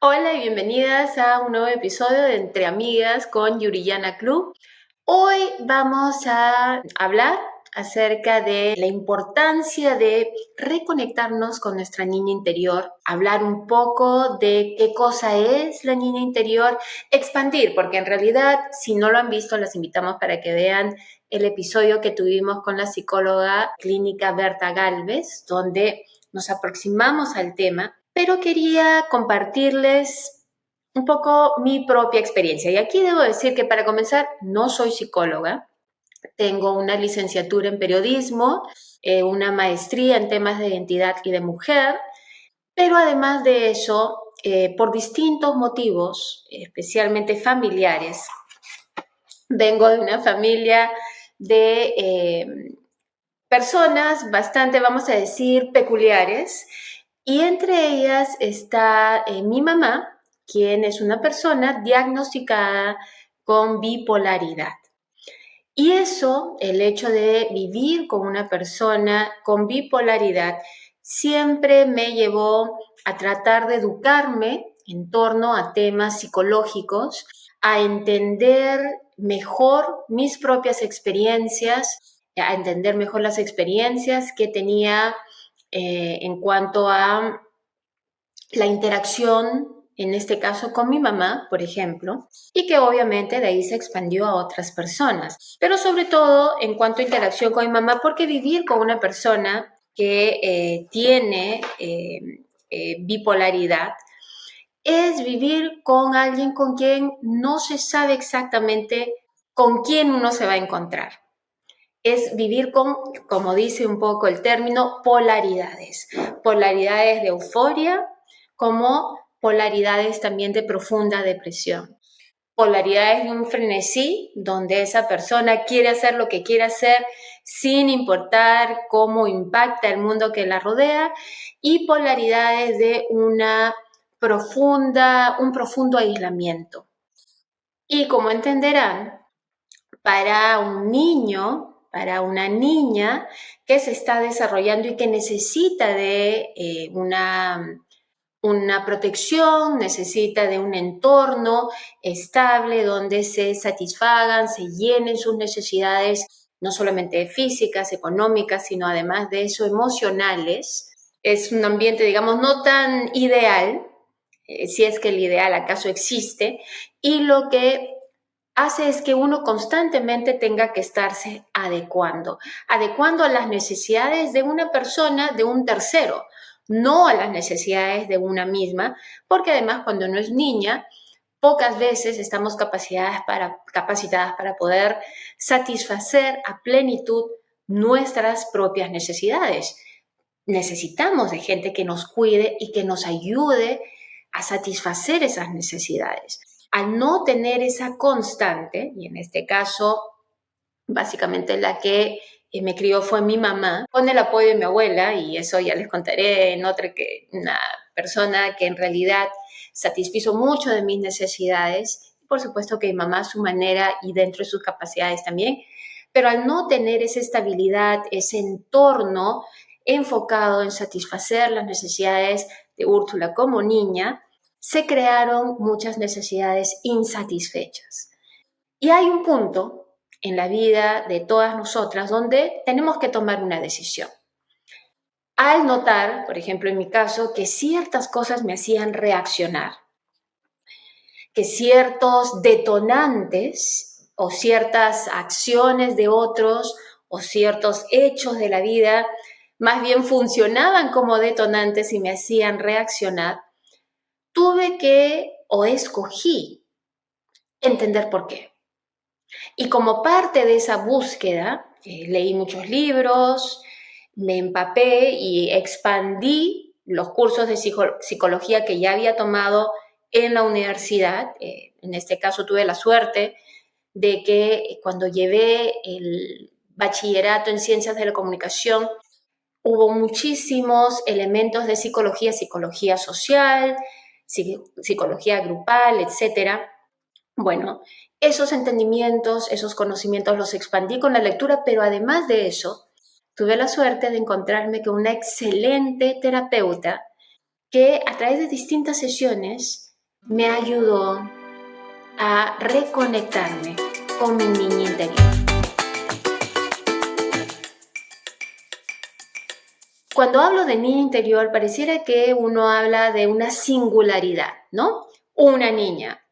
Hola y bienvenidas a un nuevo episodio de Entre Amigas con Yuriyana Club. Hoy vamos a hablar acerca de la importancia de reconectarnos con nuestra niña interior, hablar un poco de qué cosa es la niña interior, expandir, porque en realidad, si no lo han visto, las invitamos para que vean el episodio que tuvimos con la psicóloga clínica Berta Galvez, donde nos aproximamos al tema, pero quería compartirles un poco mi propia experiencia. Y aquí debo decir que para comenzar, no soy psicóloga, tengo una licenciatura en periodismo, una maestría en temas de identidad y de mujer, pero además de eso, por distintos motivos, especialmente familiares, vengo de una familia de personas bastante, vamos a decir, peculiares, y entre ellas está mi mamá, quien es una persona diagnosticada con bipolaridad. Y eso, el hecho de vivir con una persona con bipolaridad, siempre me llevó a tratar de educarme en torno a temas psicológicos, a entender mejor mis propias experiencias, a entender mejor las experiencias que tenía en cuanto a la interacción, en este caso con mi mamá, por ejemplo, y que obviamente de ahí se expandió a otras personas. Pero sobre todo en cuanto a interacción con mi mamá, porque vivir con una persona que tiene bipolaridad es vivir con alguien con quien no se sabe exactamente con quién uno se va a encontrar. Es vivir con, como dice un poco el término, polaridades. Polaridades de euforia, como polaridades también de profunda depresión. Polaridades de un frenesí, donde esa persona quiere hacer lo que quiere hacer sin importar cómo impacta el mundo que la rodea, y polaridades de un profundo aislamiento. Y como entenderán, para un niño, para una niña que se está desarrollando y que necesita de una protección, necesita de un entorno estable donde se satisfagan, se llenen sus necesidades, no solamente físicas, económicas, sino además de eso emocionales. Es un ambiente, digamos, no tan ideal, si es que el ideal acaso existe, y lo que hace es que uno constantemente tenga que estarse adecuando a las necesidades de una persona, de un tercero, no a las necesidades de una misma, porque además cuando uno es niña, pocas veces estamos capacitadas para poder satisfacer a plenitud nuestras propias necesidades. Necesitamos de gente que nos cuide y que nos ayude a satisfacer esas necesidades. Al no tener esa constante, y en este caso, básicamente la que me crió fue mi mamá, con el apoyo de mi abuela, y eso ya les contaré en otra, que una persona que en realidad satisfizo mucho de mis necesidades, por supuesto que mi mamá a su manera y dentro de sus capacidades también, pero al no tener esa estabilidad, ese entorno enfocado en satisfacer las necesidades de Úrsula como niña, se crearon muchas necesidades insatisfechas. Y hay un punto en la vida de todas nosotras donde tenemos que tomar una decisión. Al notar, por ejemplo, en mi caso, que ciertas cosas me hacían reaccionar, que ciertos detonantes o ciertas acciones de otros o ciertos hechos de la vida más bien funcionaban como detonantes y me hacían reaccionar, tuve que o escogí entender por qué. Y como parte de esa búsqueda, leí muchos libros, me empapé y expandí los cursos de psicología que ya había tomado en la universidad. En este caso tuve la suerte de que cuando llevé el bachillerato en ciencias de la comunicación, hubo muchísimos elementos de psicología, psicología social, psicología grupal, etcétera. Bueno, esos entendimientos, esos conocimientos los expandí con la lectura, pero además de eso, tuve la suerte de encontrarme con una excelente terapeuta que a través de distintas sesiones me ayudó a reconectarme con mi niña interior. Cuando hablo de niña interior, pareciera que uno habla de una singularidad, ¿no? Una niña.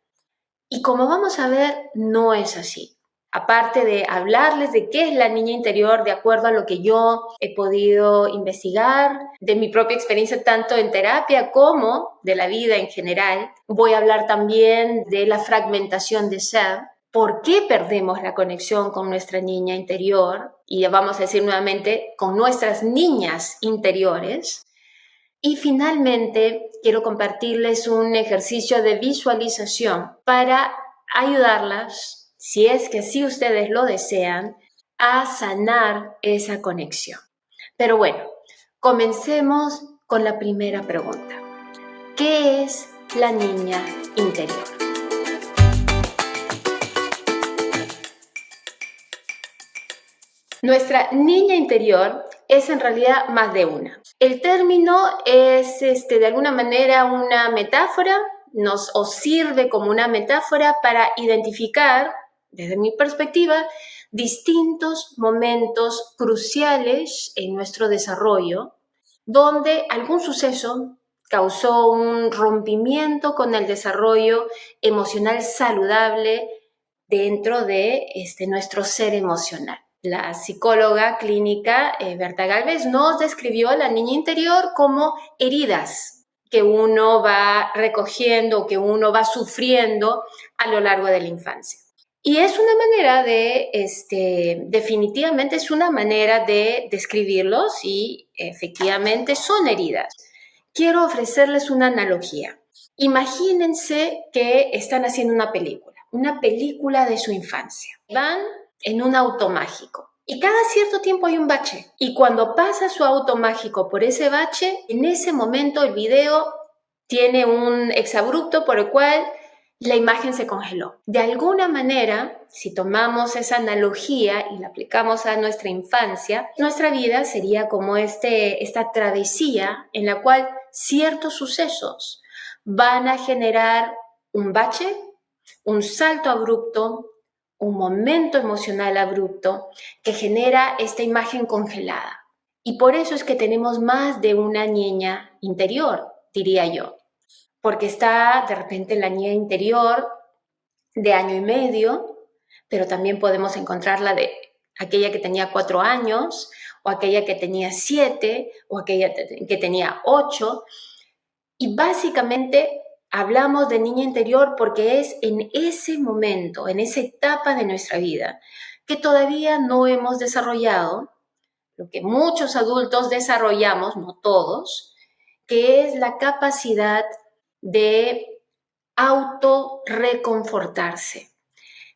Y como vamos a ver, no es así. Aparte de hablarles de qué es la niña interior, de acuerdo a lo que yo he podido investigar, de mi propia experiencia tanto en terapia como de la vida en general, voy a hablar también de la fragmentación de ser, por qué perdemos la conexión con nuestra niña interior, y vamos a decir nuevamente, con nuestras niñas interiores. Y finalmente, quiero compartirles un ejercicio de visualización para ayudarlas, si es que así ustedes lo desean, a sanar esa conexión. Pero bueno, comencemos con la primera pregunta. ¿Qué es la niña interior? Nuestra niña interior es en realidad más de una. El término es de alguna manera una metáfora, o sirve como una metáfora para identificar, desde mi perspectiva, distintos momentos cruciales en nuestro desarrollo, donde algún suceso causó un rompimiento con el desarrollo emocional saludable dentro de nuestro ser emocional. La psicóloga clínica Berta Galvez nos describió a la niña interior como heridas que uno va recogiendo, que uno va sufriendo a lo largo de la infancia. Y es una manera definitivamente es una manera de describirlos y efectivamente son heridas. Quiero ofrecerles una analogía. Imagínense que están haciendo una película de su infancia. Van en un auto mágico y cada cierto tiempo hay un bache. Y cuando pasa su auto mágico por ese bache, en ese momento el video tiene un exabrupto por el cual la imagen se congeló. De alguna manera, si tomamos esa analogía y la aplicamos a nuestra infancia, nuestra vida sería como esta travesía en la cual ciertos sucesos van a generar un bache, un salto abrupto, un momento emocional abrupto que genera esta imagen congelada. Y por eso es que tenemos más de una niña interior, diría yo. Porque está de repente la niña interior de 1 año y medio, pero también podemos encontrarla de aquella que tenía 4 años, o aquella que tenía 7, o aquella que tenía 8. Y básicamente hablamos de niña interior porque es en ese momento, en esa etapa de nuestra vida, que todavía no hemos desarrollado lo que muchos adultos desarrollamos, no todos, que es la capacidad de auto-reconfortarse,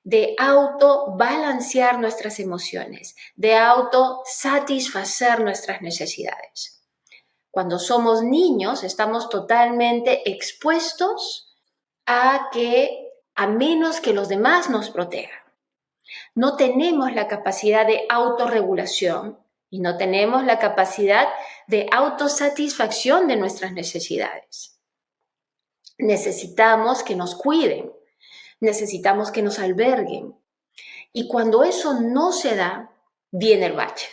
de auto-balancear nuestras emociones, de auto-satisfacer nuestras necesidades. Cuando somos niños, estamos totalmente expuestos a menos que los demás nos protejan. No tenemos la capacidad de autorregulación y no tenemos la capacidad de autosatisfacción de nuestras necesidades. Necesitamos que nos cuiden, necesitamos que nos alberguen. Y cuando eso no se da, viene el bache.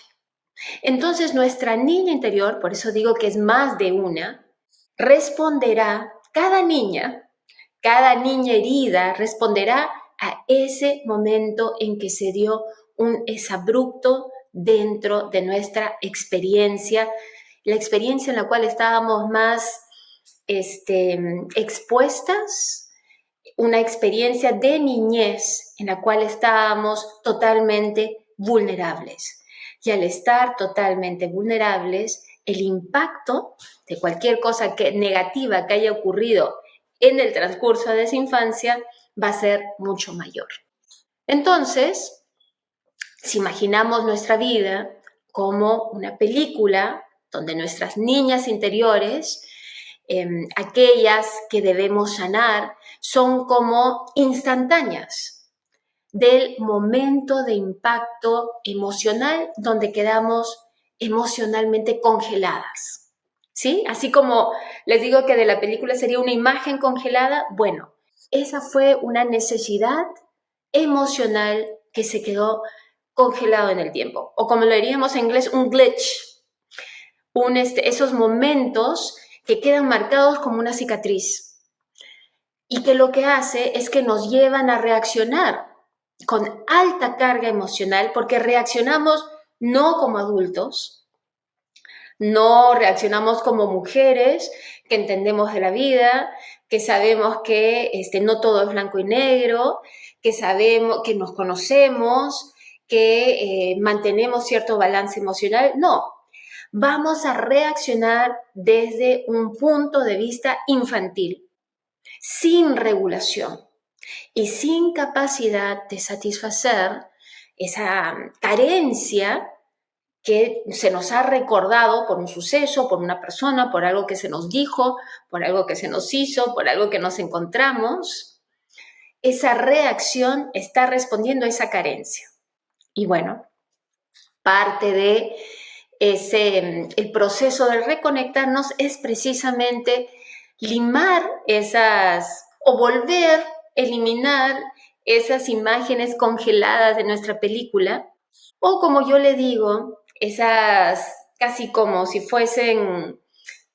Entonces nuestra niña interior, por eso digo que es más de una, responderá, cada niña herida responderá a ese momento en que se dio un exabrupto dentro de nuestra experiencia, la experiencia en la cual estábamos más expuestas, una experiencia de niñez en la cual estábamos totalmente vulnerables. Y al estar totalmente vulnerables, el impacto de cualquier cosa negativa que haya ocurrido en el transcurso de esa infancia va a ser mucho mayor. Entonces, si imaginamos nuestra vida como una película donde nuestras niñas interiores, aquellas que debemos sanar, son como instantáneas del momento de impacto emocional donde quedamos emocionalmente congeladas, ¿sí? Así como les digo que de la película sería una imagen congelada, bueno, esa fue una necesidad emocional que se quedó congelado en el tiempo, o como lo diríamos en inglés, un glitch, esos momentos que quedan marcados como una cicatriz y que lo que hace es que nos llevan a reaccionar con alta carga emocional porque reaccionamos no como adultos, no reaccionamos como mujeres que entendemos de la vida, que sabemos que no todo es blanco y negro, que sabemos, que nos conocemos, que mantenemos cierto balance emocional. No, vamos a reaccionar desde un punto de vista infantil, sin regulación y sin capacidad de satisfacer esa carencia que se nos ha recordado por un suceso, por una persona, por algo que se nos dijo, por algo que se nos hizo, por algo que nos encontramos. Esa reacción está respondiendo a esa carencia. Y bueno, parte de el proceso de reconectarnos es precisamente limar esas, o volver, eliminar esas imágenes congeladas de nuestra película, o como yo le digo, esas casi como si fuesen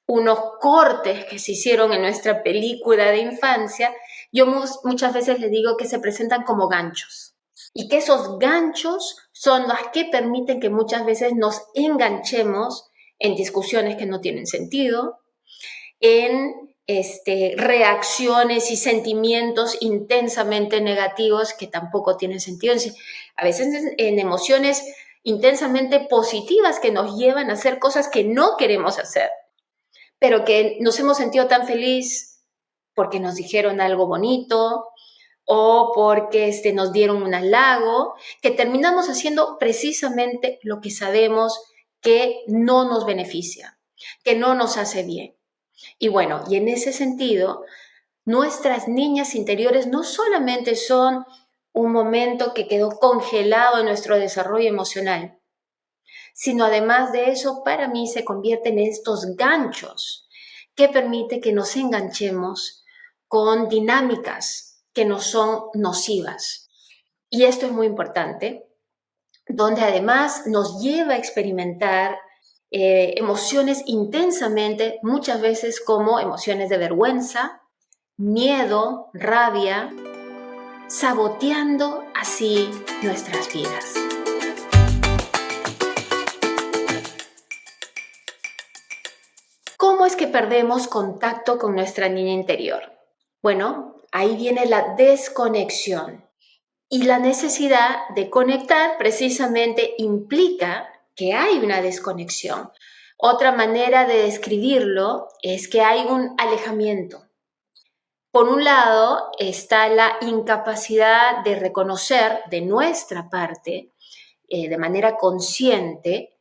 unos cortes que se hicieron en nuestra película de infancia, yo muchas veces le digo que se presentan como ganchos y que esos ganchos son los que permiten que muchas veces nos enganchemos en discusiones que no tienen sentido, en reacciones y sentimientos intensamente negativos que tampoco tienen sentido. A veces en emociones intensamente positivas que nos llevan a hacer cosas que no queremos hacer, pero que nos hemos sentido tan feliz porque nos dijeron algo bonito o porque nos dieron un halago, que terminamos haciendo precisamente lo que sabemos que no nos beneficia, que no nos hace bien. Y bueno, y en ese sentido, nuestras niñas interiores no solamente son un momento que quedó congelado en nuestro desarrollo emocional, sino además de eso, para mí se convierten en estos ganchos que permite que nos enganchemos con dinámicas que no son nocivas. Y esto es muy importante, donde además nos lleva a experimentar emociones intensamente, muchas veces como emociones de vergüenza, miedo, rabia, saboteando así nuestras vidas. ¿Cómo es que perdemos contacto con nuestra niña interior? Bueno, ahí viene la desconexión. Y la necesidad de conectar precisamente implica que hay una desconexión. Otra manera de describirlo es que hay un alejamiento. Por un lado está la incapacidad de reconocer de nuestra parte, de manera consciente,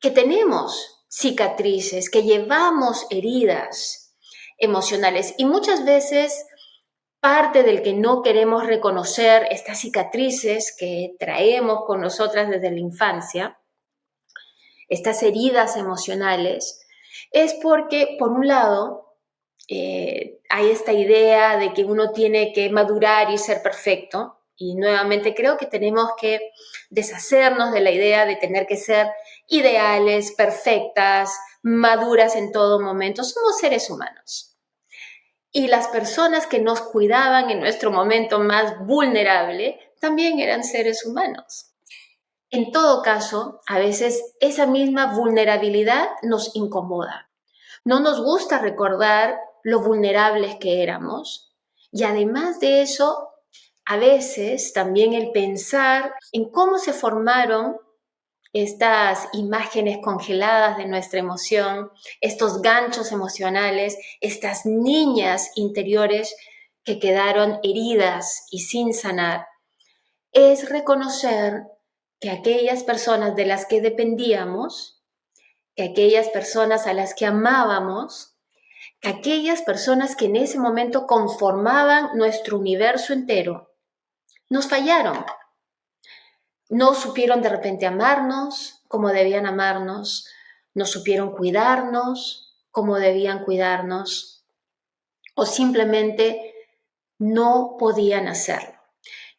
que tenemos cicatrices, que llevamos heridas emocionales y muchas veces parte del que no queremos reconocer estas cicatrices que traemos con nosotras desde la infancia, estas heridas emocionales, es porque, por un lado, hay esta idea de que uno tiene que madurar y ser perfecto, y nuevamente creo que tenemos que deshacernos de la idea de tener que ser ideales, perfectas, maduras en todo momento. Somos seres humanos. Y las personas que nos cuidaban en nuestro momento más vulnerable también eran seres humanos. En todo caso, a veces esa misma vulnerabilidad nos incomoda. No nos gusta recordar lo vulnerables que éramos. Y además de eso, a veces también el pensar en cómo se formaron estas imágenes congeladas de nuestra emoción, estos ganchos emocionales, estas niñas interiores que quedaron heridas y sin sanar, es reconocer que aquellas personas de las que dependíamos, que aquellas personas a las que amábamos, que aquellas personas que en ese momento conformaban nuestro universo entero, nos fallaron. No supieron de repente amarnos como debían amarnos, no supieron cuidarnos, como debían cuidarnos o simplemente no podían hacerlo.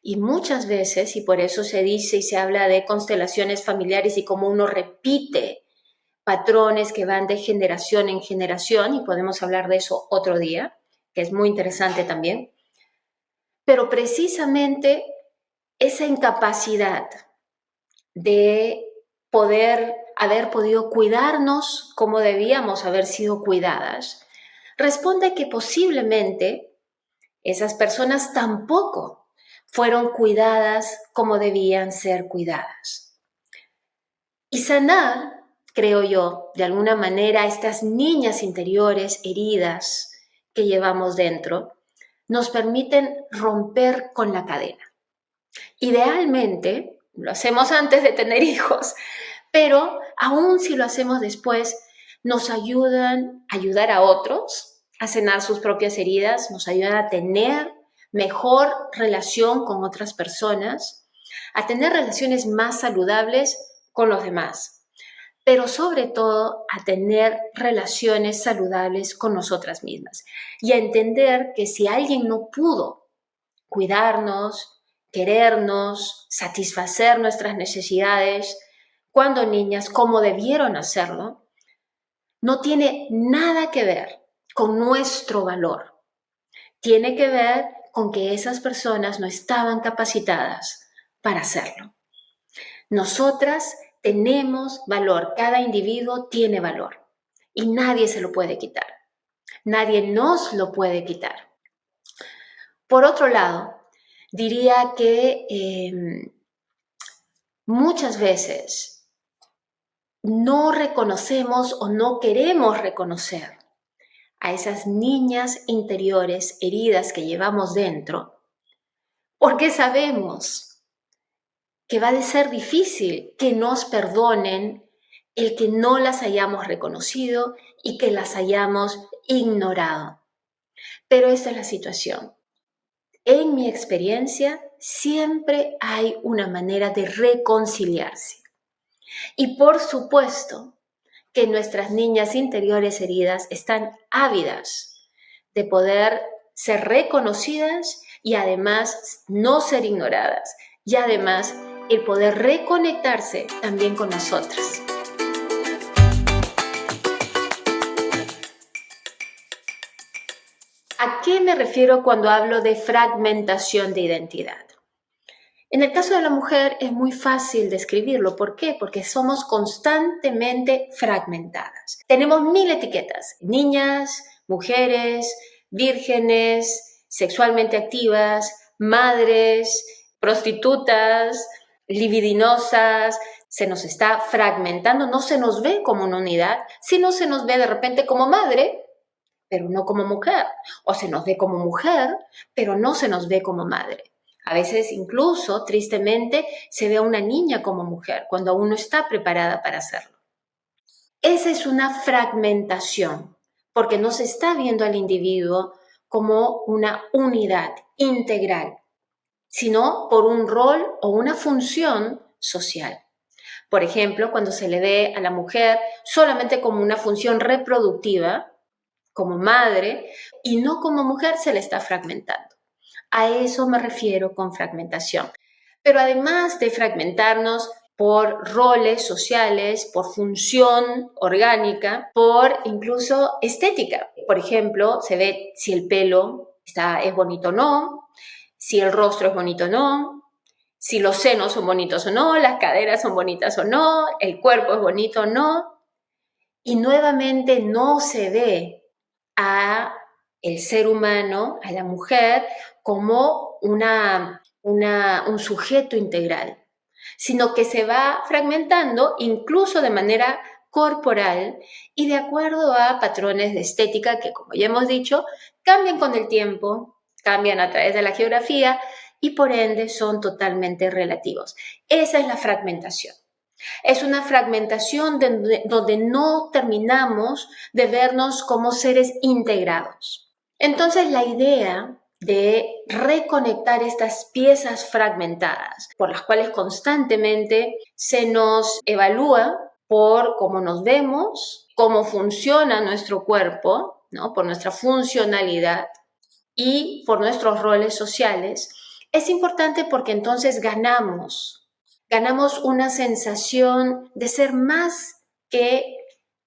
Y muchas veces, y por eso se dice y se habla de constelaciones familiares y cómo uno repite patrones que van de generación en generación, y podemos hablar de eso otro día, que es muy interesante también. Pero precisamente esa incapacidad de poder haber podido cuidarnos como debíamos haber sido cuidadas, responde que posiblemente esas personas tampoco fueron cuidadas como debían ser cuidadas. Y sanar, creo yo, de alguna manera, estas niñas interiores heridas que llevamos dentro, nos permiten romper con la cadena. Idealmente, lo hacemos antes de tener hijos, pero aún si lo hacemos después, nos ayudan a ayudar a otros a sanar sus propias heridas, nos ayudan a tener mejor relación con otras personas, a tener relaciones más saludables con los demás, pero sobre todo a tener relaciones saludables con nosotras mismas y a entender que si alguien no pudo cuidarnos, querernos, satisfacer nuestras necesidades cuando niñas, como debieron hacerlo, no tiene nada que ver con nuestro valor. Tiene que ver con que esas personas no estaban capacitadas para hacerlo. Nosotras tenemos valor, cada individuo tiene valor y nadie se lo puede quitar. Nadie nos lo puede quitar. Por otro lado, diría que muchas veces no reconocemos o no queremos reconocer a esas niñas interiores heridas que llevamos dentro, porque sabemos que va a ser difícil que nos perdonen el que no las hayamos reconocido y que las hayamos ignorado. Pero esta es la situación. En mi experiencia, siempre hay una manera de reconciliarse. Y por supuesto que nuestras niñas interiores heridas están ávidas de poder ser reconocidas y además no ser ignoradas. Y además el poder reconectarse también con nosotras. ¿A qué me refiero cuando hablo de fragmentación de identidad? En el caso de la mujer es muy fácil describirlo. ¿Por qué? Porque somos constantemente fragmentadas. Tenemos 1000 etiquetas: niñas, mujeres, vírgenes, sexualmente activas, madres, prostitutas, libidinosas. Se nos está fragmentando, no se nos ve como una unidad, sino se nos ve de repente como madre, pero no como mujer, o se nos ve como mujer, pero no se nos ve como madre. A veces incluso, tristemente, se ve a una niña como mujer cuando aún no está preparada para hacerlo. Esa es una fragmentación, porque no se está viendo al individuo como una unidad integral, sino por un rol o una función social. Por ejemplo, cuando se le ve a la mujer solamente como una función reproductiva, como madre, y no como mujer, se le está fragmentando. A eso me refiero con fragmentación. Pero además de fragmentarnos por roles sociales, por función orgánica, por incluso estética. Por ejemplo, se ve si el pelo es bonito o no, si el rostro es bonito o no, si los senos son bonitos o no, las caderas son bonitas o no, el cuerpo es bonito o no. Y nuevamente no se ve a el ser humano, a la mujer, como un sujeto integral, sino que se va fragmentando incluso de manera corporal y de acuerdo a patrones de estética que, como ya hemos dicho, cambian con el tiempo, cambian a través de la geografía y por ende son totalmente relativos. Esa es la fragmentación. Es una fragmentación donde no terminamos de vernos como seres integrados. Entonces, la idea de reconectar estas piezas fragmentadas, por las cuales constantemente se nos evalúa por cómo nos vemos, cómo funciona nuestro cuerpo, ¿no? Por nuestra funcionalidad y por nuestros roles sociales, es importante porque entonces ganamos una sensación de ser más que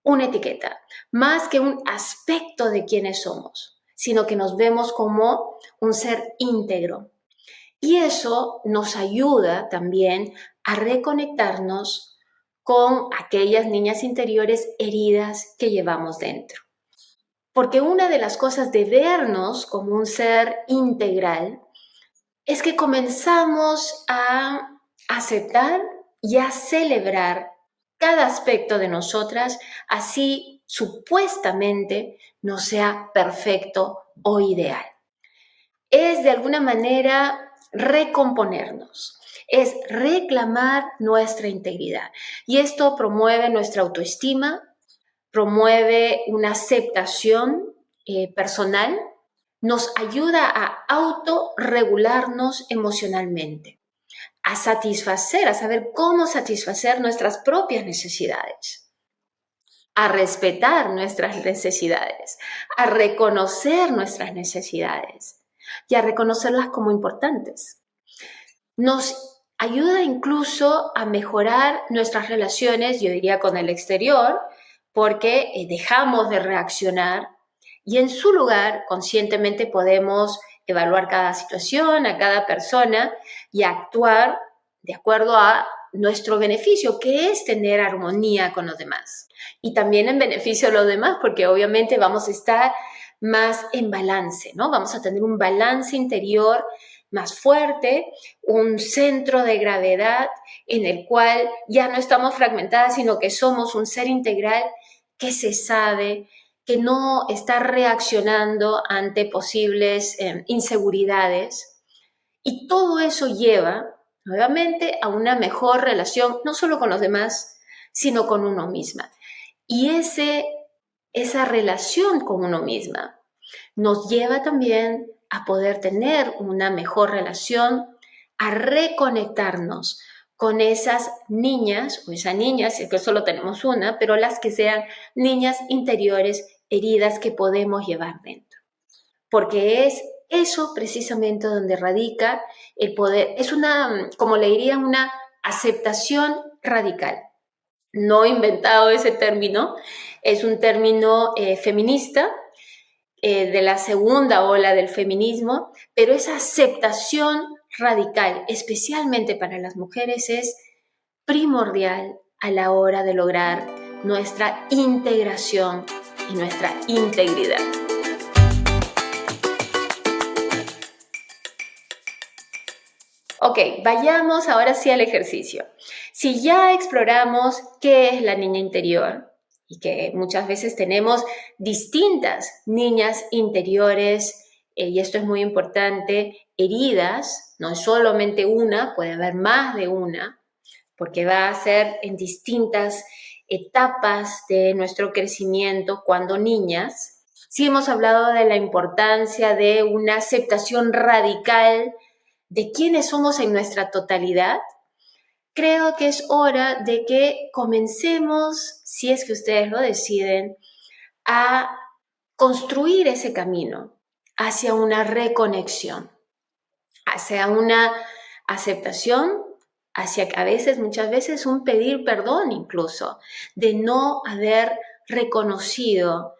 una etiqueta, más que un aspecto de quienes somos, sino que nos vemos como un ser íntegro. Y eso nos ayuda también a reconectarnos con aquellas niñas interiores heridas que llevamos dentro. Porque una de las cosas de vernos como un ser integral es que comenzamos a aceptar y a celebrar cada aspecto de nosotras, así supuestamente no sea perfecto o ideal. Es de alguna manera recomponernos, es reclamar nuestra integridad. Y esto promueve nuestra autoestima, promueve una aceptación personal, nos ayuda a autorregularnos emocionalmente, a saber cómo satisfacer nuestras propias necesidades, a respetar nuestras necesidades, a reconocer nuestras necesidades y a reconocerlas como importantes. Nos ayuda incluso a mejorar nuestras relaciones, yo diría, con el exterior, porque dejamos de reaccionar y en su lugar conscientemente podemos evaluar cada situación, a cada persona y actuar de acuerdo a nuestro beneficio, que es tener armonía con los demás. Y también en beneficio de los demás, porque obviamente vamos a estar más en balance, ¿no? Vamos a tener un balance interior más fuerte, un centro de gravedad en el cual ya no estamos fragmentadas, sino que somos un ser integral que se sabe, que no está reaccionando ante posibles inseguridades. Y todo eso lleva, nuevamente, a una mejor relación, no solo con los demás, sino con uno misma. Y esa relación con uno misma nos lleva también a poder tener una mejor relación, a reconectarnos con esas niñas, o esa niña, si es que solo tenemos una, pero las que sean niñas interiores heridas que podemos llevar dentro. Porque es eso precisamente donde radica el poder. Es una, como le diría, una aceptación radical. No he inventado ese término, es un término feminista, de la segunda ola del feminismo, pero esa aceptación radical, especialmente para las mujeres, es primordial a la hora de lograr nuestra integración y nuestra integridad. Ok, vayamos ahora sí al ejercicio. Si ya exploramos qué es la niña interior, y que muchas veces tenemos distintas niñas interiores, y esto es muy importante, heridas, no es solamente una, puede haber más de una, porque va a ser en distintas etapas de nuestro crecimiento cuando niñas. Sí hemos hablado de la importancia de una aceptación radical de quiénes somos en nuestra totalidad. Creo que es hora de que comencemos, si es que ustedes lo deciden, a construir ese camino hacia una reconexión, hacia una aceptación, hacia a veces, muchas veces, un pedir perdón incluso, de no haber reconocido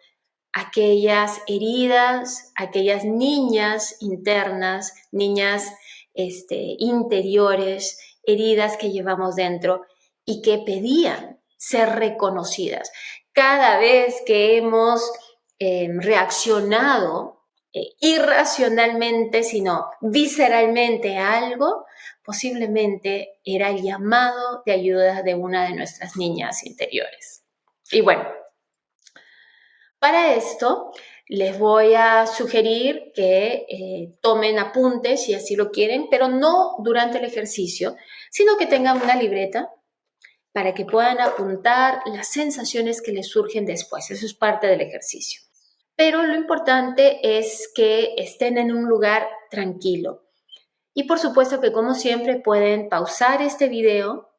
aquellas heridas, aquellas niñas internas, niñas interiores, heridas que llevamos dentro y que pedían ser reconocidas. Cada vez que hemos reaccionado irracionalmente, sino visceralmente a algo, posiblemente era el llamado de ayuda de una de nuestras niñas interiores. Y bueno, para esto les voy a sugerir que tomen apuntes si así lo quieren, pero no durante el ejercicio, sino que tengan una libreta para que puedan apuntar las sensaciones que les surgen después. Eso es parte del ejercicio. Pero lo importante es que estén en un lugar tranquilo. Y por supuesto que, como siempre, pueden pausar este video,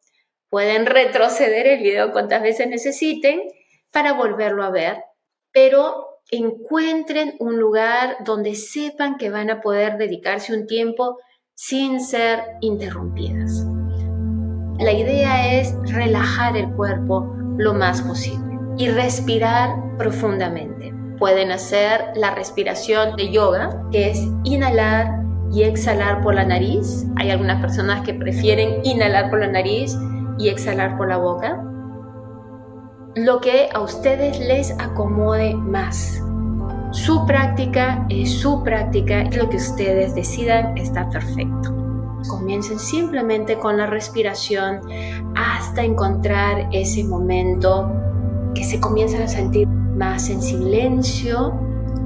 pueden retroceder el video cuantas veces necesiten para volverlo a ver, pero encuentren un lugar donde sepan que van a poder dedicarse un tiempo sin ser interrumpidas. La idea es relajar el cuerpo lo más posible y respirar profundamente. Pueden hacer la respiración de yoga, que es inhalar y exhalar por la nariz. Hay algunas personas que prefieren inhalar por la nariz y exhalar por la boca. Lo que a ustedes les acomode más. Su práctica es su práctica y lo que ustedes decidan está perfecto. Comiencen simplemente con la respiración hasta encontrar ese momento que se comienzan a sentir más en silencio,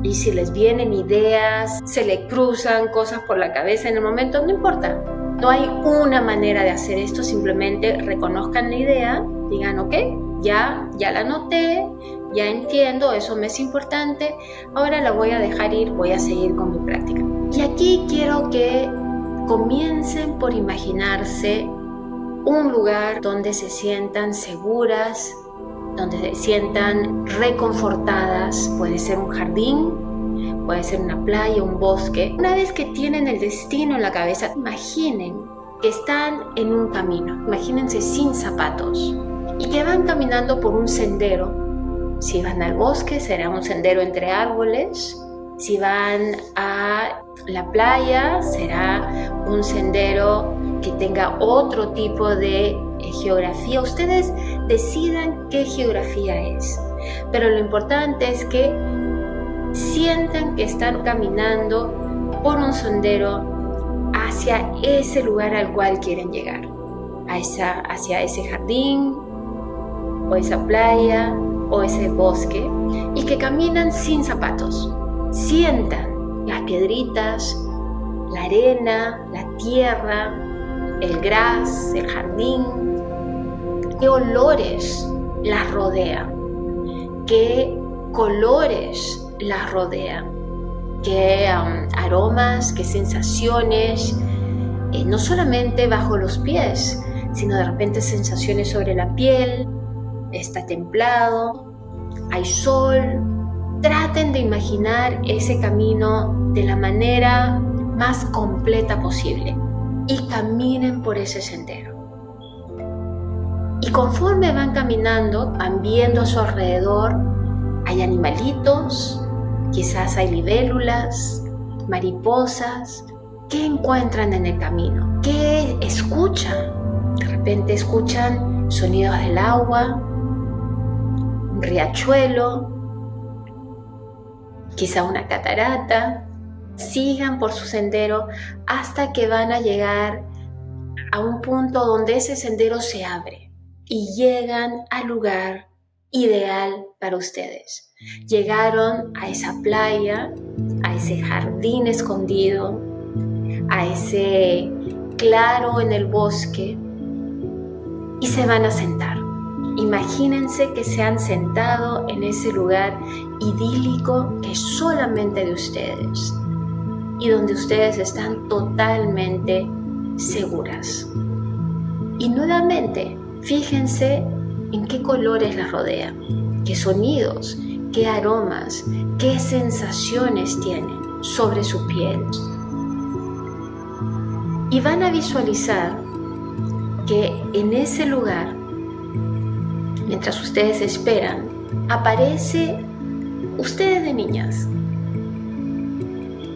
y si les vienen ideas, se les cruzan cosas por la cabeza en el momento, no importa. No hay una manera de hacer esto, simplemente reconozcan la idea, digan ok, ya la noté, ya entiendo, eso me es importante, ahora la voy a dejar ir, voy a seguir con mi práctica. Y aquí quiero que comiencen por imaginarse un lugar donde se sientan seguras, donde se sientan reconfortadas. Puede ser un jardín, puede ser una playa, un bosque. Una vez que tienen el destino en la cabeza, imaginen que están en un camino. Imagínense sin zapatos y que van caminando por un sendero. Si van al bosque, será un sendero entre árboles. Si van a la playa, será un sendero que tenga otro tipo de geografía. Ustedes decidan qué geografía es, pero lo importante es que sientan que están caminando por un sendero hacia ese lugar al cual quieren llegar, hacia ese jardín o esa playa o ese bosque, y que caminan sin zapatos. Sientan las piedritas, la arena, la tierra, el gras, el jardín. ¿Qué olores las rodean? ¿Qué colores las rodean? ¿Qué aromas, qué sensaciones? No solamente bajo los pies, sino de repente sensaciones sobre la piel. Está templado, hay sol. Traten de imaginar ese camino de la manera más completa posible y caminen por ese sendero. Y conforme van caminando, van viendo a su alrededor, hay animalitos, quizás hay libélulas, mariposas. ¿Qué encuentran en el camino? ¿Qué escuchan? De repente escuchan sonidos del agua, un riachuelo, quizá una catarata. Sigan por su sendero hasta que van a llegar a un punto donde ese sendero se abre y llegan al lugar ideal para ustedes. Llegaron a esa playa, a ese jardín escondido, a ese claro en el bosque, y se van a sentar. Imagínense que se han sentado en ese lugar idílico que es solamente de ustedes y donde ustedes están totalmente seguras. Y nuevamente, fíjense en qué colores las rodean, qué sonidos, qué aromas, qué sensaciones tienen sobre su piel. Y van a visualizar que en ese lugar, mientras ustedes esperan, aparece ustedes de niñas.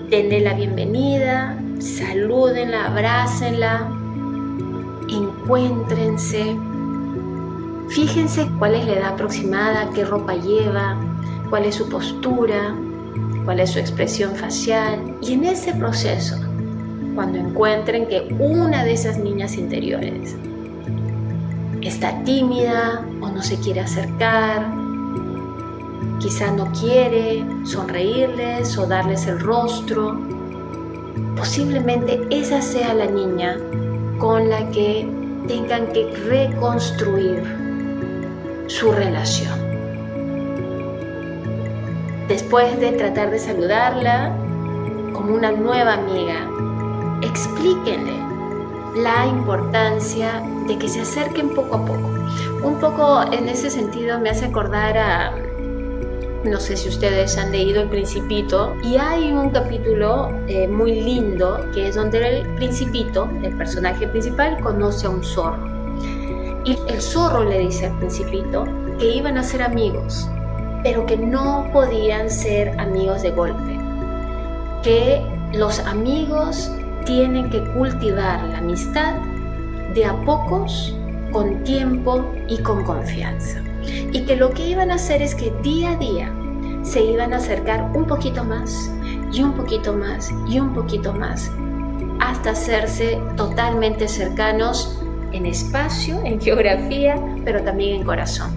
Denle la bienvenida, salúdenla, abrácenla, encuéntrense. Fíjense cuál es la edad aproximada, qué ropa lleva, cuál es su postura, cuál es su expresión facial. Y en ese proceso, cuando encuentren que una de esas niñas interiores está tímida o no se quiere acercar, quizá no quiere sonreírles o darles el rostro, posiblemente esa sea la niña con la que tengan que reconstruir su relación. Después de tratar de saludarla como una nueva amiga, explíquenle la importancia de que se acerquen poco a poco. Un poco en ese sentido me hace acordar a, no sé si ustedes han leído El Principito, y hay un capítulo muy lindo que es donde el Principito, el personaje principal, conoce a un zorro. Y el zorro le dice al Principito que iban a ser amigos, pero que no podían ser amigos de golpe, que los amigos tienen que cultivar la amistad de a pocos, con tiempo y con confianza. Y que lo que iban a hacer es que día a día se iban a acercar un poquito más y un poquito más y un poquito más hasta hacerse totalmente cercanos en espacio, en geografía, pero también en corazón.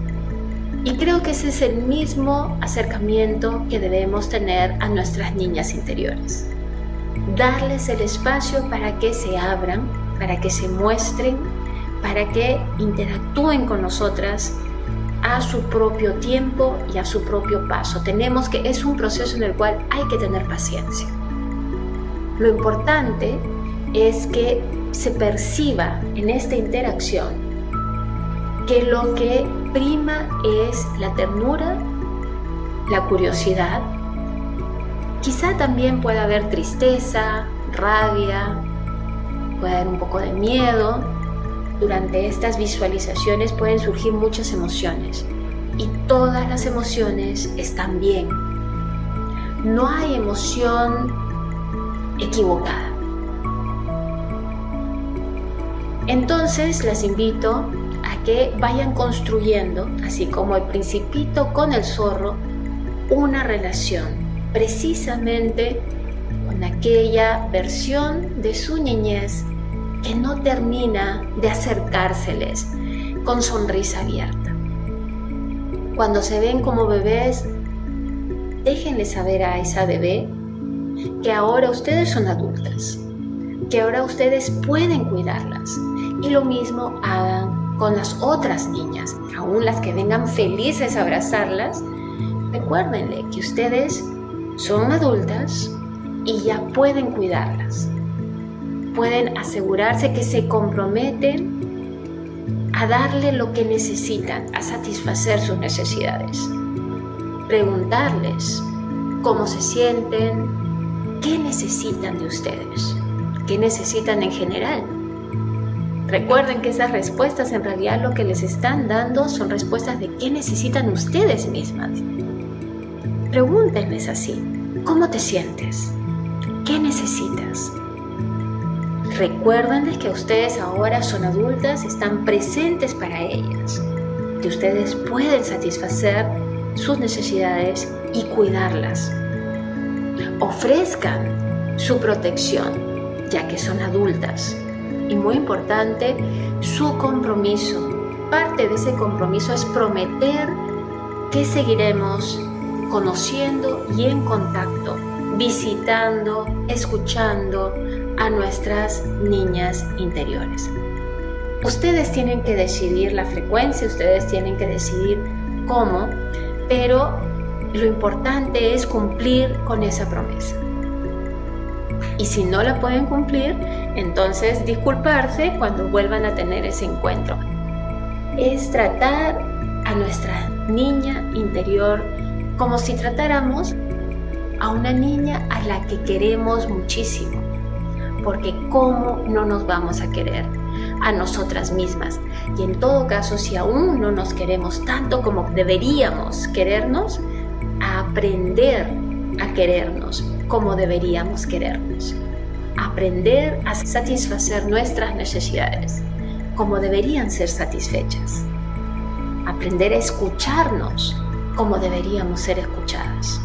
Y creo que ese es el mismo acercamiento que debemos tener a nuestras niñas interiores. Darles el espacio para que se abran, para que se muestren, para que interactúen con nosotras a su propio tiempo y a su propio paso. Es un proceso en el cual hay que tener paciencia. Lo importante es que se perciba en esta interacción que lo que prima es la ternura, la curiosidad. Quizá también pueda haber tristeza, rabia, puede haber un poco de miedo. Durante estas visualizaciones pueden surgir muchas emociones y todas las emociones están bien. No hay emoción equivocada. Entonces les invito a que vayan construyendo, así como el Principito con el zorro, una relación precisamente con aquella versión de su niñez que no termina de acercárseles con sonrisa abierta. Cuando se ven como bebés, déjenle saber a esa bebé que ahora ustedes son adultas, que ahora ustedes pueden cuidarlas, y lo mismo hagan con las otras niñas, aún las que vengan felices a abrazarlas. Recuérdenle que ustedes son adultas y ya pueden cuidarlas. Pueden asegurarse que se comprometen a darle lo que necesitan, a satisfacer sus necesidades. Preguntarles cómo se sienten, qué necesitan de ustedes, qué necesitan en general. Recuerden que esas respuestas en realidad lo que les están dando son respuestas de qué necesitan ustedes mismas. Pregúntenles así: ¿cómo te sientes? ¿Qué necesitas? Recuérdenles que ustedes ahora son adultas, están presentes para ellas, que ustedes pueden satisfacer sus necesidades y cuidarlas. Ofrezcan su protección, ya que son adultas. Y muy importante, su compromiso. Parte de ese compromiso es prometer que seguiremos conociendo y en contacto, visitando, escuchando a nuestras niñas interiores. Ustedes tienen que decidir la frecuencia, ustedes tienen que decidir cómo, pero lo importante es cumplir con esa promesa. Y si no la pueden cumplir, entonces disculparse cuando vuelvan a tener ese encuentro. Es tratar a nuestra niña interior como si tratáramos a una niña a la que queremos muchísimo. Porque ¿cómo no nos vamos a querer a nosotras mismas? Y en todo caso, si aún no nos queremos tanto como deberíamos querernos, a aprender a querernos como deberíamos querernos. Aprender a satisfacer nuestras necesidades como deberían ser satisfechas. Aprender a escucharnos como deberíamos ser escuchadas.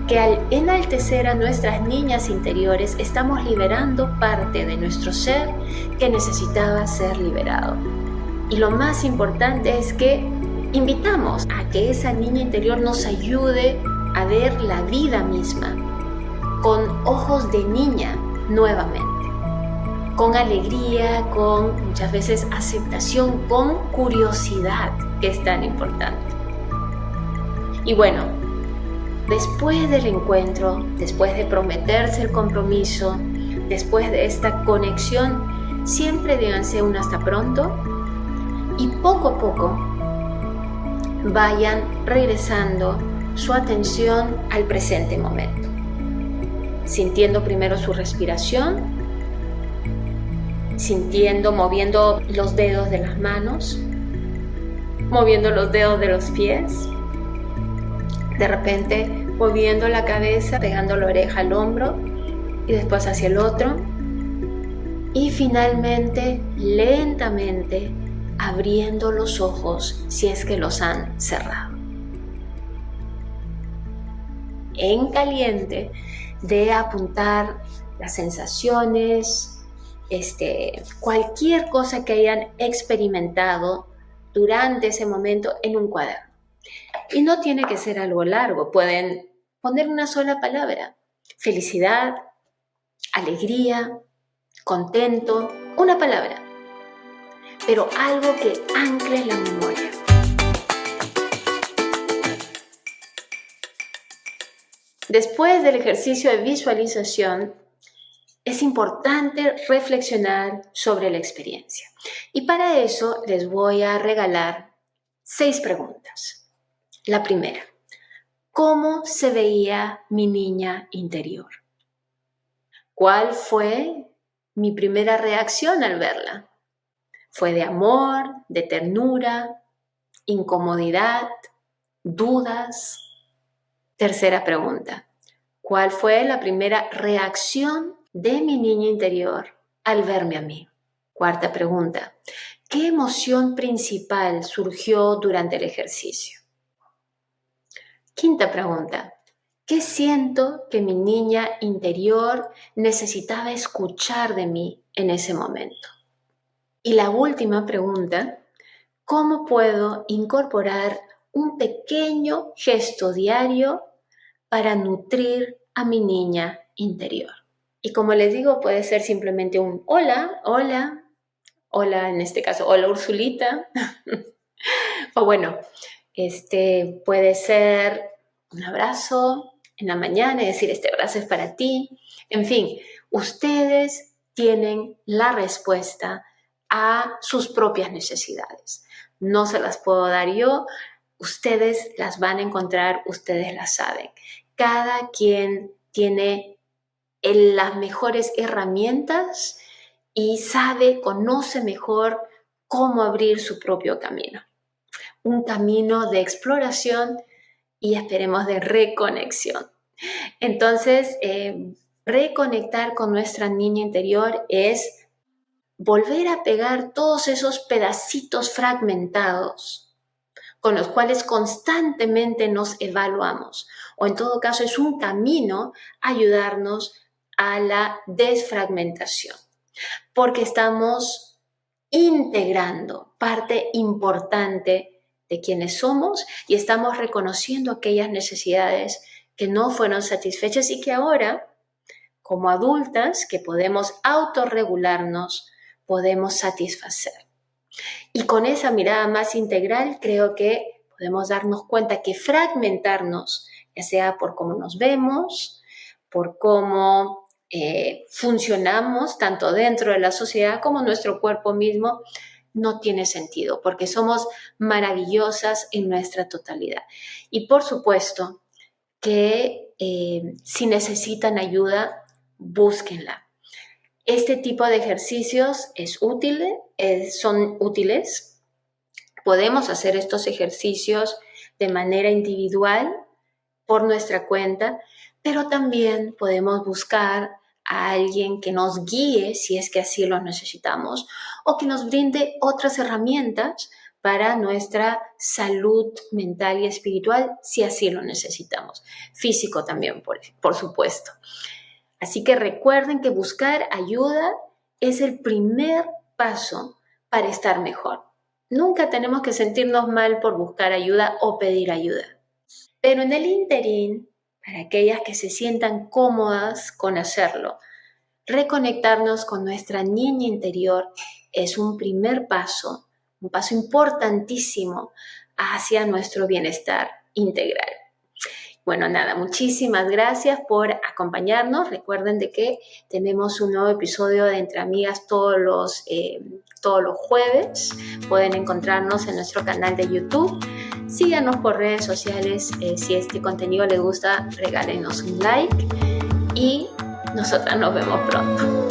Que al enaltecer a nuestras niñas interiores estamos liberando parte de nuestro ser que necesitaba ser liberado. Y lo más importante es que invitamos a que esa niña interior nos ayude a ver la vida misma con ojos de niña nuevamente, con alegría, con muchas veces aceptación, con curiosidad, que es tan importante. Y bueno, después del encuentro, después de prometerse el compromiso, después de esta conexión, siempre díganse un hasta pronto y poco a poco vayan regresando su atención al presente momento, sintiendo primero su respiración, moviendo los dedos de las manos, moviendo los dedos de los pies, de repente moviendo la cabeza, pegando la oreja al hombro y después hacia el otro, y finalmente lentamente abriendo los ojos si es que los han cerrado. En caliente de apuntar las sensaciones, cualquier cosa que hayan experimentado durante ese momento en un cuaderno. Y no tiene que ser algo largo, pueden poner una sola palabra: felicidad, alegría, contento, una palabra, pero algo que ancle la memoria. Después del ejercicio de visualización, es importante reflexionar sobre la experiencia. Y para eso les voy a regalar 6 preguntas. La primera: ¿cómo se veía mi niña interior? ¿Cuál fue mi primera reacción al verla? ¿Fue de amor, de ternura, incomodidad, dudas? Tercera pregunta: ¿cuál fue la primera reacción de mi niña interior al verme a mí? Cuarta pregunta: ¿qué emoción principal surgió durante el ejercicio? Quinta pregunta: ¿qué siento que mi niña interior necesitaba escuchar de mí en ese momento? Y la última pregunta: ¿cómo puedo incorporar un pequeño gesto diario para nutrir a mi niña interior? Y como les digo, puede ser simplemente un hola, hola, hola, en este caso, hola Ursulita. O bueno, puede ser un abrazo en la mañana y decir: este abrazo es para ti. En fin, ustedes tienen la respuesta a sus propias necesidades. No se las puedo dar yo, ustedes las van a encontrar, ustedes las saben. Cada quien tiene las mejores herramientas y conoce mejor cómo abrir su propio camino. Un camino de exploración y esperemos de reconexión. Entonces, reconectar con nuestra niña interior es volver a pegar todos esos pedacitos fragmentados con los cuales constantemente nos evaluamos, o en todo caso es un camino a ayudarnos a la desfragmentación, porque estamos integrando parte importante de quienes somos y estamos reconociendo aquellas necesidades que no fueron satisfechas y que ahora, como adultas que podemos autorregularnos, podemos satisfacer. Y con esa mirada más integral creo que podemos darnos cuenta que fragmentarnos, ya sea por cómo nos vemos, por cómo funcionamos tanto dentro de la sociedad como nuestro cuerpo mismo, no tiene sentido, porque somos maravillosas en nuestra totalidad. Y por supuesto que si necesitan ayuda, búsquenla. Este tipo de ejercicios son útiles. Podemos hacer estos ejercicios de manera individual por nuestra cuenta, pero también podemos buscar a alguien que nos guíe si es que así lo necesitamos o que nos brinde otras herramientas para nuestra salud mental y espiritual si así lo necesitamos. Físico también, por supuesto. Así que recuerden que buscar ayuda es el primer paso para estar mejor. Nunca tenemos que sentirnos mal por buscar ayuda o pedir ayuda. Pero en el ínterin, para aquellas que se sientan cómodas con hacerlo, reconectarnos con nuestra niña interior es un primer paso, un paso importantísimo hacia nuestro bienestar integral. Bueno, nada, muchísimas gracias por acompañarnos. Recuerden de que tenemos un nuevo episodio de Entre Amigas todos los jueves. Pueden encontrarnos en nuestro canal de YouTube. Síganos por redes sociales. Si este contenido les gusta, regálenos un like y nosotras nos vemos pronto.